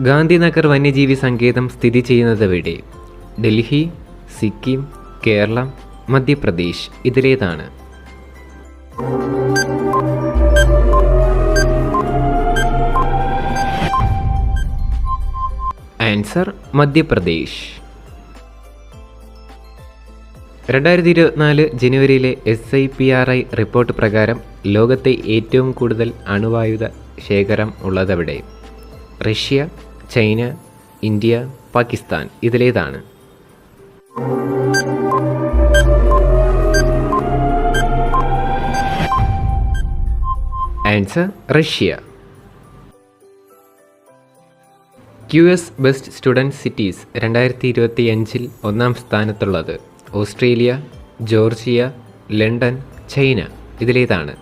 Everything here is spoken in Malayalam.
ഗാന്ധിനഗർ വന്യജീവി സങ്കേതം സ്ഥിതി ചെയ്യുന്നതെവിടെ? ഡൽഹി, സിക്കിം, കേരളം, മധ്യപ്രദേശ്. ഇതിലേതാണ്? ആൻസർ മധ്യപ്രദേശ്. 2024 ജനുവരിയിലെ SIPRI റിപ്പോർട്ട് പ്രകാരം ലോകത്തെ ഏറ്റവും കൂടുതൽ അണുവായുധ ശേഖരം ഉള്ളതെവിടെ? Russia, China, India, Pakistan. ഇതിലേതാണ്? Answer Russia. QS best student cities 2025 ഒന്നാം സ്ഥാനത്തുള്ളത് ഓസ്ട്രേലിയ, ജോർജിയ, ലണ്ടൻ, ചൈന. ഇതിലേതാണ്?